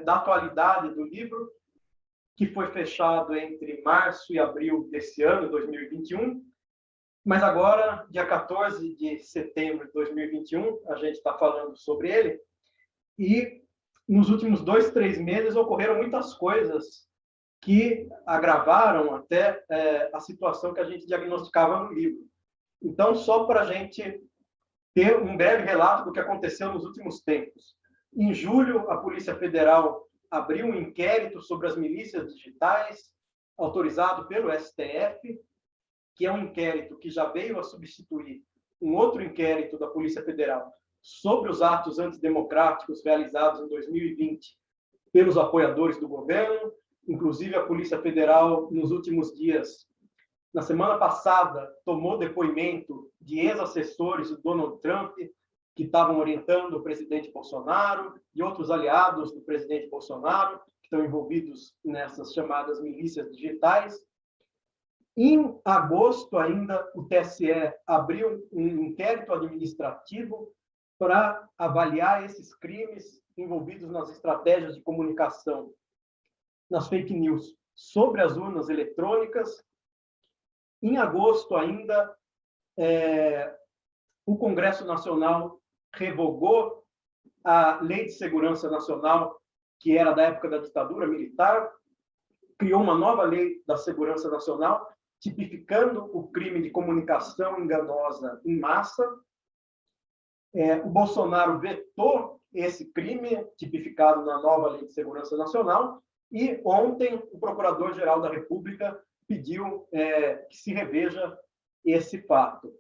da atualidade do livro, que foi fechado entre março e abril desse ano, 2021, mas agora, dia 14 de setembro de 2021, a gente está falando sobre ele, e nos últimos 2, 3 meses ocorreram muitas coisas que agravaram até a situação que a gente diagnosticava no livro. Então, só para a gente ter um breve relato do que aconteceu nos últimos tempos. Em julho, a Polícia Federal abriu um inquérito sobre as milícias digitais, autorizado pelo STF, que é um inquérito que já veio a substituir um outro inquérito da Polícia Federal sobre os atos antidemocráticos realizados em 2020 pelos apoiadores do governo. Inclusive, a Polícia Federal, nos últimos dias, na semana passada, tomou depoimento de ex-assessores do Donald Trump, que estavam orientando o presidente Bolsonaro e outros aliados do presidente Bolsonaro, que estão envolvidos nessas chamadas milícias digitais. Em agosto, ainda, o TSE abriu um inquérito administrativo para avaliar esses crimes envolvidos nas estratégias de comunicação, nas fake news, sobre as urnas eletrônicas. Em agosto, ainda, o Congresso Nacional revogou a Lei de Segurança Nacional, que era da época da ditadura militar, criou uma nova Lei da Segurança Nacional, tipificando o crime de comunicação enganosa em massa. O Bolsonaro vetou esse crime, tipificado na nova Lei de Segurança Nacional, e ontem o Procurador-Geral da República pediu que se reveja esse fato.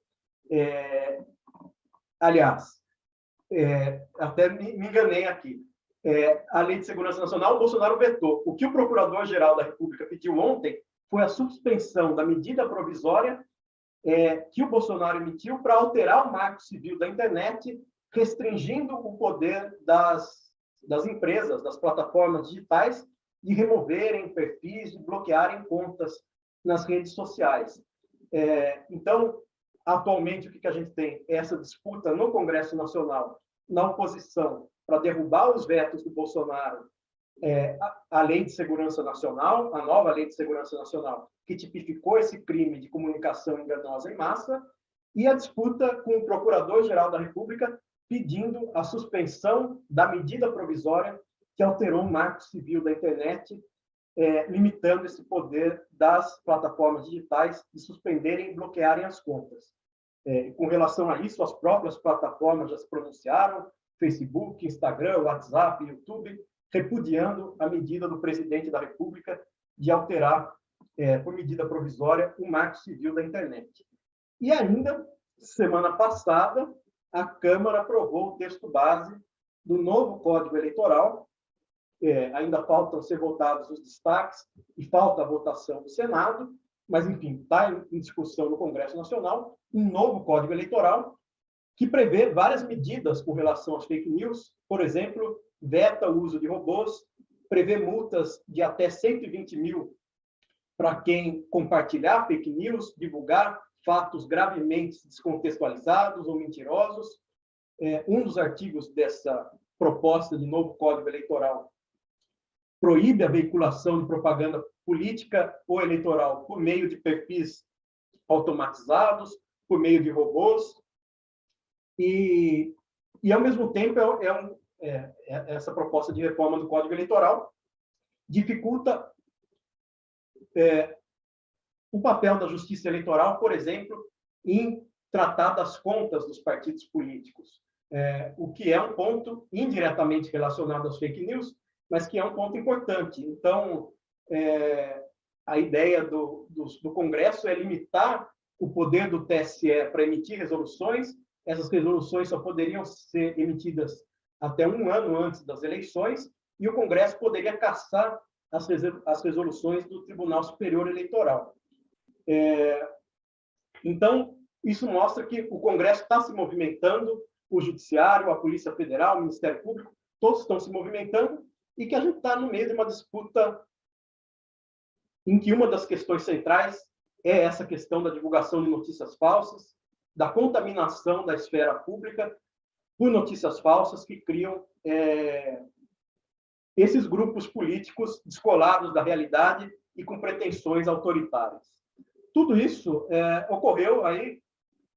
Aliás, até me enganei aqui. A Lei de Segurança Nacional, o Bolsonaro vetou. O que o Procurador-Geral da República pediu ontem foi a suspensão da medida provisória que o Bolsonaro emitiu para alterar o Marco Civil da internet, restringindo o poder das empresas, das plataformas digitais, de removerem perfis, de bloquearem contas nas redes sociais. Então, atualmente, o que a gente tem? Essa disputa no Congresso Nacional, na oposição, para derrubar os vetos do Bolsonaro, a Lei de Segurança Nacional, a nova Lei de Segurança Nacional, que tipificou esse crime de comunicação enganosa em massa, e a disputa com o Procurador-Geral da República pedindo a suspensão da medida provisória que alterou o Marco Civil da internet, limitando esse poder das plataformas digitais de suspenderem e bloquearem as contas. Com relação a isso, as próprias plataformas já se pronunciaram, Facebook, Instagram, WhatsApp, YouTube, repudiando a medida do presidente da República de alterar, por medida provisória, o Marco Civil da internet. E ainda, semana passada, a Câmara aprovou o texto base do novo Código Eleitoral. Ainda faltam ser votados os destaques e falta a votação do Senado, mas, enfim, está em discussão no Congresso Nacional um novo Código Eleitoral que prevê várias medidas com relação às fake news. Por exemplo, veta o uso de robôs, prevê multas de até 120 mil para quem compartilhar fake news, divulgar fatos gravemente descontextualizados ou mentirosos. Um dos artigos dessa proposta de novo Código Eleitoral proíbe a veiculação de propaganda política ou eleitoral por meio de perfis automatizados, por meio de robôs, e ao mesmo tempo, essa proposta de reforma do Código Eleitoral dificulta o papel da Justiça Eleitoral, por exemplo, em tratar das contas dos partidos políticos, o que é um ponto indiretamente relacionado às fake news, mas que é um ponto importante. Então, a ideia do Congresso é limitar o poder do TSE para emitir resoluções. Essas resoluções só poderiam ser emitidas até um ano antes das eleições, e o Congresso poderia cassar as resoluções do Tribunal Superior Eleitoral. Então, isso mostra que o Congresso está se movimentando, o Judiciário, a Polícia Federal, o Ministério Público, todos estão se movimentando, e que a gente está no meio de uma disputa em que uma das questões centrais é essa questão da divulgação de notícias falsas, da contaminação da esfera pública por notícias falsas que criam esses grupos políticos descolados da realidade e com pretensões autoritárias. Tudo isso ocorreu aí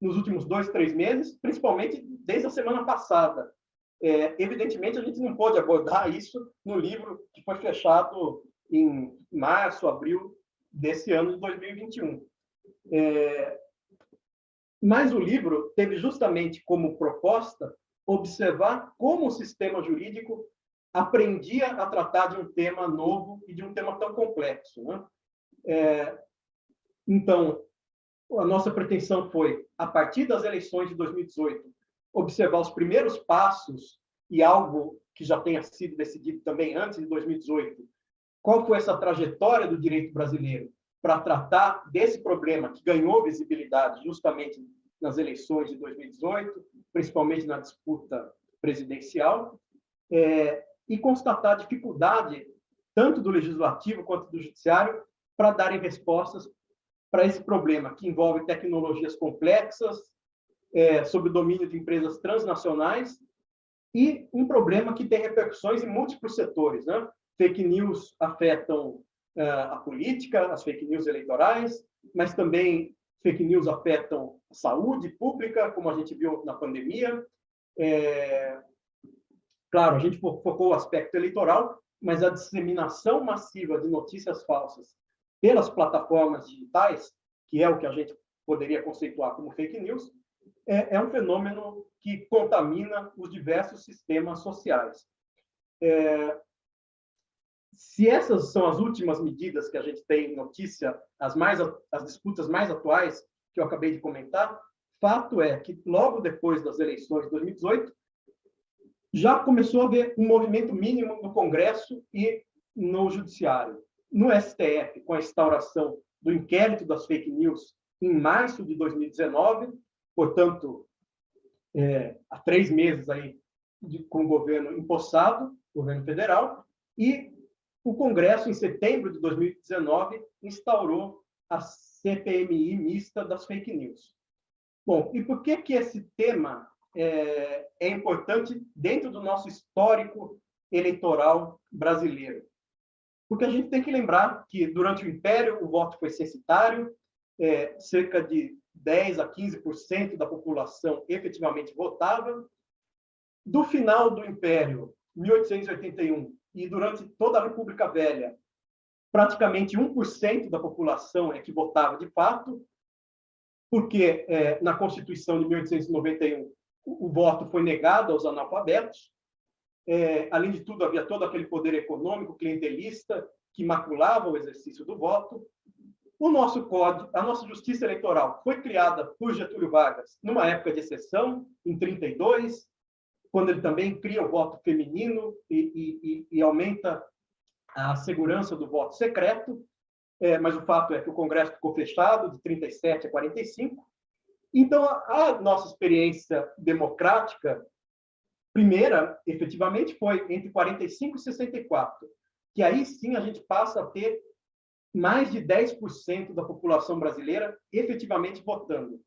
nos últimos 2, 3 meses, principalmente desde a semana passada. Evidentemente, a gente não pode abordar isso no livro que foi fechado em março, abril desse ano de 2021. Mas o livro teve justamente como proposta observar como o sistema jurídico aprendia a tratar de um tema novo e de um tema tão complexo, né? Então, a nossa pretensão foi, a partir das eleições de 2018, observar os primeiros passos e algo que já tenha sido decidido também antes de 2018, qual foi essa trajetória do direito brasileiro para tratar desse problema que ganhou visibilidade justamente nas eleições de 2018, principalmente na disputa presidencial, e constatar a dificuldade tanto do legislativo quanto do judiciário para darem respostas para esse problema que envolve tecnologias complexas, sob o domínio de empresas transnacionais, e um problema que tem repercussões em múltiplos setores, né? Fake news afetam a política, as fake news eleitorais, mas também fake news afetam a saúde pública, como a gente viu na pandemia. Claro, a gente focou o aspecto eleitoral, mas a disseminação massiva de notícias falsas pelas plataformas digitais, que é o que a gente poderia conceituar como fake news, é um fenômeno que contamina os diversos sistemas sociais. Se essas são as últimas medidas que a gente tem notícia, as disputas mais atuais que eu acabei de comentar, fato é que logo depois das eleições de 2018, já começou a haver um movimento mínimo no Congresso e no Judiciário. No STF, com a instauração do inquérito das fake news em março de 2019, portanto, há 3 meses aí com o governo empossado, governo federal, e o Congresso, em setembro de 2019, instaurou a CPMI mista das fake news. Bom, e por que esse tema é importante dentro do nosso histórico eleitoral brasileiro? Porque a gente tem que lembrar que, durante o Império, o voto foi censitário, cerca de 10% a 15% da população efetivamente votava. Do final do Império, 1881, e durante toda a República Velha, praticamente 1% da população é que votava de fato, porque na Constituição de 1891 o voto foi negado aos analfabetos. Além de tudo, havia todo aquele poder econômico clientelista que maculava o exercício do voto. O nosso código, a nossa justiça eleitoral foi criada por Getúlio Vargas numa época de exceção, em 32, quando ele também cria o voto feminino e aumenta a segurança do voto secreto, mas o fato é que o Congresso ficou fechado de 37 a 45. Então, a nossa experiência democrática primeira, efetivamente, foi entre 45 e 64, que aí sim a gente passa a ter mais de 10% da população brasileira efetivamente votando.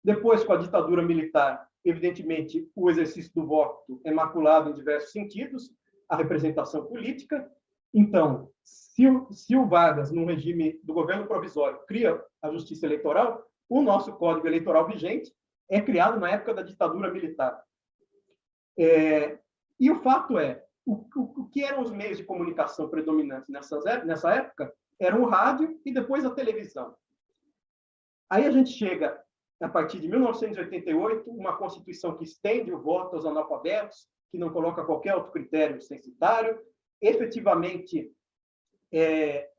Depois, com a ditadura militar, evidentemente, o exercício do voto é maculado em diversos sentidos, a representação política. Então, se o Vargas, num regime do governo provisório, cria a justiça eleitoral, o nosso Código Eleitoral vigente é criado na época da ditadura militar. E o fato é, o que eram os meios de comunicação predominantes nessa época? Era o rádio e depois a televisão. Aí a gente chega, a partir de 1988, uma Constituição que estende o voto aos analfabetos, que não coloca qualquer outro critério censitário. Efetivamente,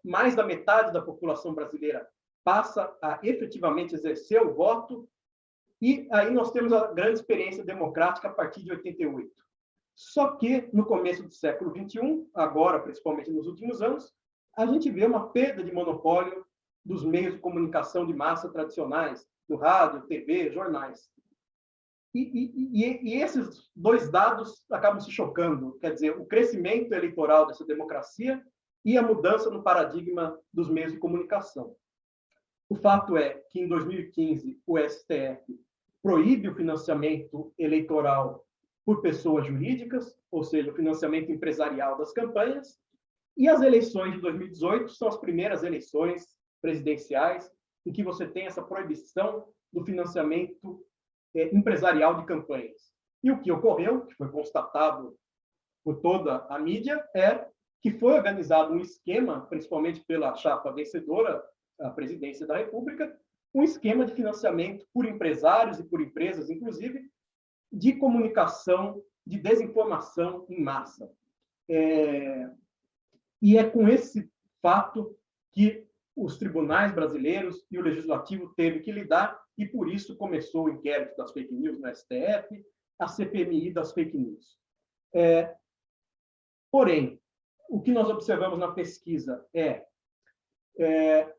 mais da metade da população brasileira passa a efetivamente exercer o voto, e aí nós temos a grande experiência democrática a partir de 88. Só que, no começo do século XXI, agora, principalmente nos últimos anos, a gente vê uma perda de monopólio dos meios de comunicação de massa tradicionais, do rádio, TV, jornais. E esses dois dados acabam se chocando, quer dizer, o crescimento eleitoral dessa democracia e a mudança no paradigma dos meios de comunicação. O fato é que, em 2015, o STF proíbe o financiamento eleitoral por pessoas jurídicas, ou seja, o financiamento empresarial das campanhas, e as eleições de 2018 são as primeiras eleições presidenciais em que você tem essa proibição do financiamento empresarial de campanhas. E o que ocorreu, que foi constatado por toda a mídia, é que foi organizado um esquema, principalmente pela chapa vencedora, a presidência da República, um esquema de financiamento por empresários e por empresas, inclusive, de comunicação, de desinformação em massa. E é com esse fato que os tribunais brasileiros e o legislativo teve que lidar, e por isso começou o inquérito das fake news no STF, a CPMI das fake news. Porém, o que nós observamos na pesquisa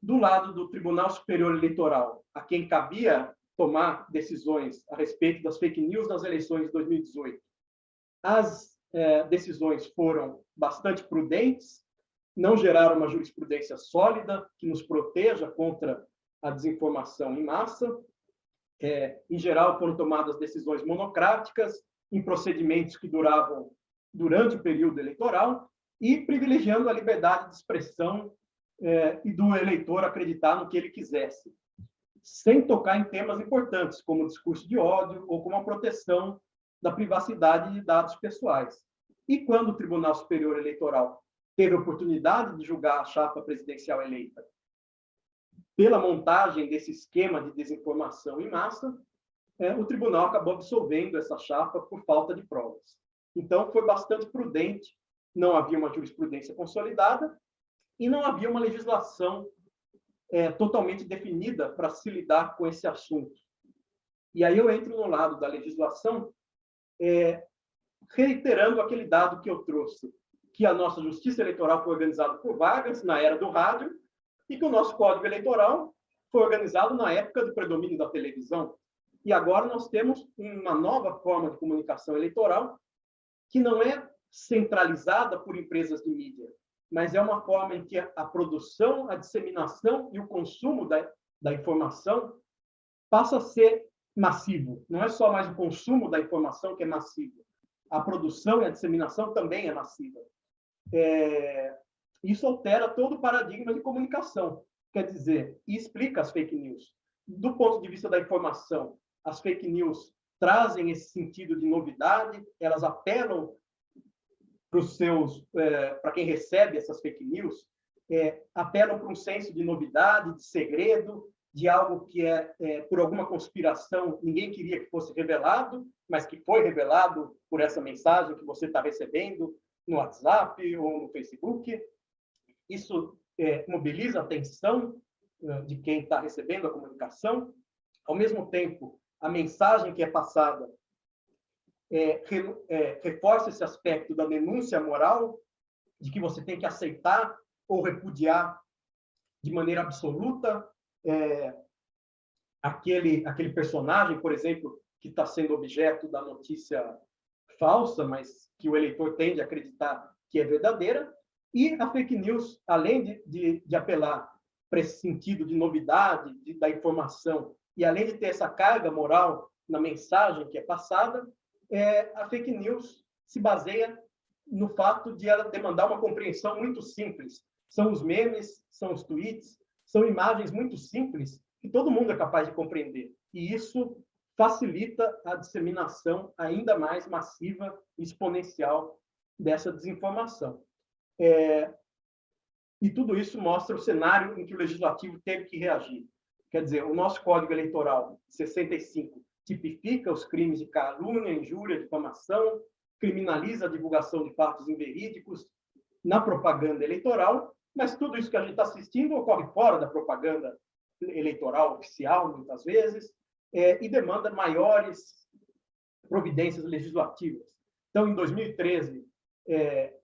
do lado do Tribunal Superior Eleitoral, a quem cabia tomar decisões a respeito das fake news nas eleições de 2018, as decisões foram bastante prudentes, não geraram uma jurisprudência sólida que nos proteja contra a desinformação em massa. Em geral, foram tomadas decisões monocráticas, em procedimentos que duravam durante o período eleitoral e privilegiando a liberdade de expressão e do eleitor acreditar no que ele quisesse, sem tocar em temas importantes, como o discurso de ódio ou como a proteção da privacidade de dados pessoais. E quando o Tribunal Superior Eleitoral teve a oportunidade de julgar a chapa presidencial eleita pela montagem desse esquema de desinformação em massa, o tribunal acabou absolvendo essa chapa por falta de provas. Então, foi bastante prudente, não havia uma jurisprudência consolidada e não havia uma legislação totalmente definida para se lidar com esse assunto. E aí eu entro no lado da legislação, reiterando aquele dado que eu trouxe, que a nossa justiça eleitoral foi organizada por Vargas, na era do rádio, e que o nosso Código Eleitoral foi organizado na época do predomínio da televisão. E agora nós temos uma nova forma de comunicação eleitoral que não é centralizada por empresas de mídia, mas é uma forma em que a produção, a disseminação e o consumo da informação passa a ser massivo. Não é só mais o consumo da informação que é massivo. A produção e a disseminação também é massiva. Isso altera todo o paradigma de comunicação, quer dizer, e explica as fake news. Do ponto de vista da informação, as fake news trazem esse sentido de novidade, elas apelam para quem recebe essas fake news, apelam para um senso de novidade, de segredo, de algo que por alguma conspiração ninguém queria que fosse revelado, mas que foi revelado por essa mensagem que você está recebendo no WhatsApp ou no Facebook. Isso mobiliza a atenção de quem está recebendo a comunicação. Ao mesmo tempo, a mensagem que é passada reforça esse aspecto da denúncia moral, de que você tem que aceitar ou repudiar de maneira absoluta aquele personagem, por exemplo, que está sendo objeto da notícia falsa, mas que o eleitor tende a acreditar que é verdadeira. E a fake news, além de apelar para esse sentido de novidade da informação, e além de ter essa carga moral na mensagem que é passada, a fake news se baseia no fato de ela demandar uma compreensão muito simples. São os memes, são os tweets, são imagens muito simples que todo mundo é capaz de compreender. E isso facilita a disseminação ainda mais massiva e exponencial dessa desinformação. E tudo isso mostra o cenário em que o legislativo teve que reagir. Quer dizer, o nosso Código Eleitoral 65 tipifica os crimes de calúnia, injúria, difamação, criminaliza a divulgação de fatos inverídicos na propaganda eleitoral, mas tudo isso que a gente está assistindo ocorre fora da propaganda eleitoral oficial, muitas vezes, e demanda maiores providências legislativas. Então, em 2013,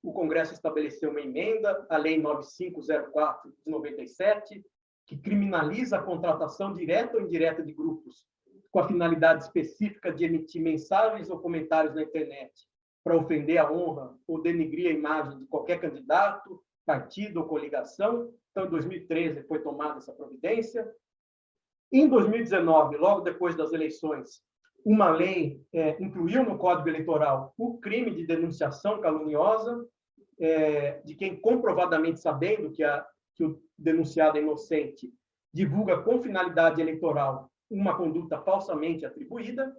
o Congresso estabeleceu uma emenda, a Lei 9504 de 97, que criminaliza a contratação direta ou indireta de grupos com a finalidade específica de emitir mensagens ou comentários na internet para ofender a honra ou denigrir a imagem de qualquer candidato, partido ou coligação. Então, em 2013, foi tomada essa providência. Em 2019, logo depois das eleições, Uma lei incluiu no Código Eleitoral o crime de denunciação caluniosa, de quem comprovadamente sabendo que o denunciado é inocente divulga com finalidade eleitoral uma conduta falsamente atribuída.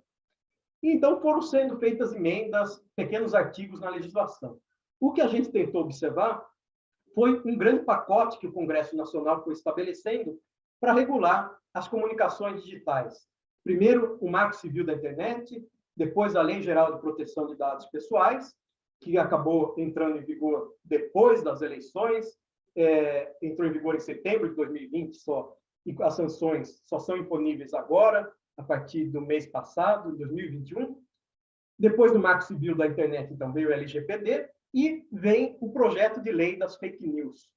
E então foram sendo feitas emendas, pequenos artigos na legislação. O que a gente tentou observar foi um grande pacote que o Congresso Nacional foi estabelecendo para regular as comunicações digitais. Primeiro, o Marco Civil da Internet, depois a Lei Geral de Proteção de Dados Pessoais, que acabou entrando em vigor depois das eleições, entrou em vigor em setembro de 2020 só, e as sanções só são imponíveis agora, a partir do mês passado, 2021. Depois do Marco Civil da Internet, então, veio o LGPD, e vem o projeto de lei das fake news,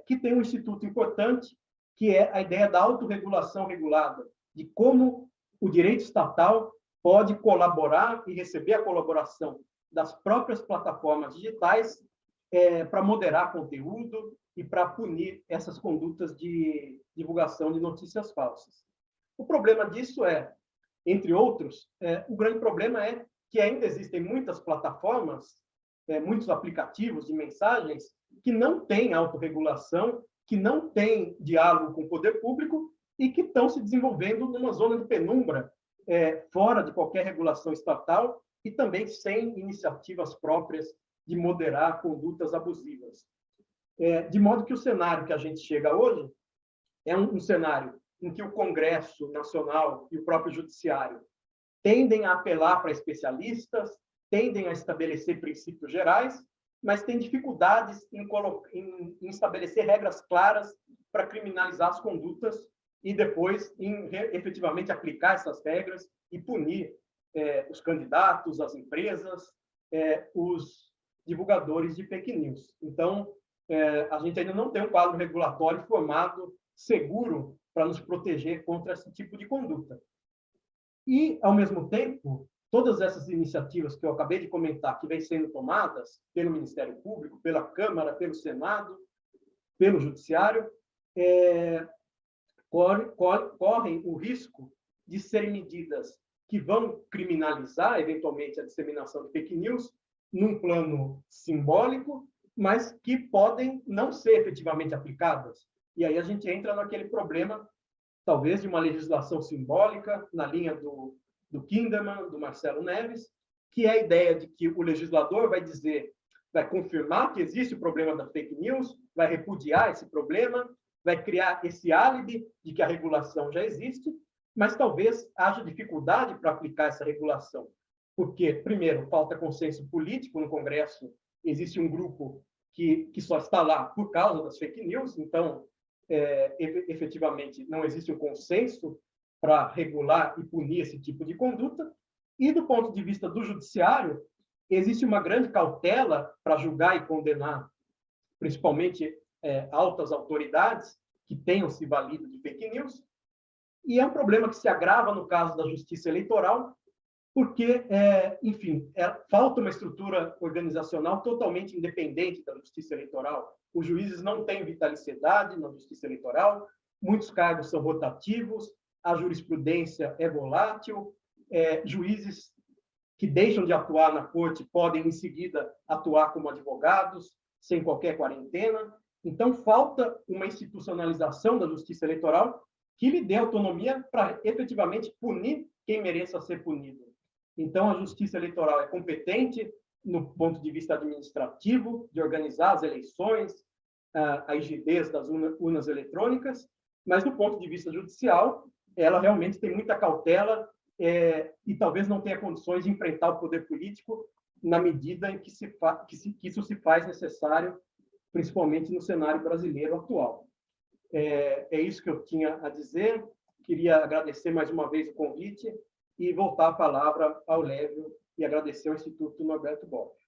que tem um instituto importante, que é a ideia da autorregulação regulada, de como o direito estatal pode colaborar e receber a colaboração das próprias plataformas digitais para moderar conteúdo e para punir essas condutas de divulgação de notícias falsas. O problema disso entre outros, o grande problema é que ainda existem muitas plataformas, muitos aplicativos de mensagens que não têm autorregulação, que não têm diálogo com o poder público e que estão se desenvolvendo numa zona de penumbra, fora de qualquer regulação estatal e também sem iniciativas próprias de moderar condutas abusivas. De modo que o cenário que a gente chega hoje é um cenário em que o Congresso Nacional e o próprio Judiciário tendem a apelar para especialistas, tendem a estabelecer princípios gerais, mas têm dificuldades em estabelecer regras claras para criminalizar as condutas e depois em efetivamente aplicar essas regras e punir os candidatos, as empresas, os divulgadores de fake news. Então, a gente ainda não tem um quadro regulatório formado, seguro, para nos proteger contra esse tipo de conduta. E, ao mesmo tempo, todas essas iniciativas que eu acabei de comentar, que vêm sendo tomadas pelo Ministério Público, pela Câmara, pelo Senado, pelo Judiciário, correm o risco de serem medidas que vão criminalizar, eventualmente, a disseminação de fake news num plano simbólico, mas que podem não ser efetivamente aplicadas. E aí a gente entra naquele problema, talvez, de uma legislação simbólica, na linha do Kinderman, do Marcelo Neves, que é a ideia de que o legislador vai confirmar que existe o problema da fake news, vai repudiar esse problema, vai criar esse álibi de que a regulação já existe, mas talvez haja dificuldade para aplicar essa regulação. Porque, primeiro, falta consenso político no Congresso, existe um grupo que só está lá por causa das fake news, então, efetivamente, não existe um consenso para regular e punir esse tipo de conduta. E, do ponto de vista do judiciário, existe uma grande cautela para julgar e condenar, principalmente altas autoridades que tenham se valido de fake news. E é um problema que se agrava no caso da justiça eleitoral, porque, enfim, falta uma estrutura organizacional totalmente independente da justiça eleitoral. Os juízes não têm vitaliciedade na justiça eleitoral, muitos cargos são rotativos, a jurisprudência é volátil, juízes que deixam de atuar na corte podem, em seguida, atuar como advogados, sem qualquer quarentena. Então, falta uma institucionalização da justiça eleitoral que lhe dê autonomia para, efetivamente, punir quem mereça ser punido. Então, a justiça eleitoral é competente no ponto de vista administrativo, de organizar as eleições, a rigidez das urnas eletrônicas, mas, do ponto de vista judicial, ela realmente tem muita cautela e talvez não tenha condições de enfrentar o poder político na medida em que isso se faz necessário, principalmente no cenário brasileiro atual. É isso que eu tinha a dizer. Queria agradecer mais uma vez o convite e voltar a palavra ao Lévio e agradecer ao Instituto Norberto Bobbio.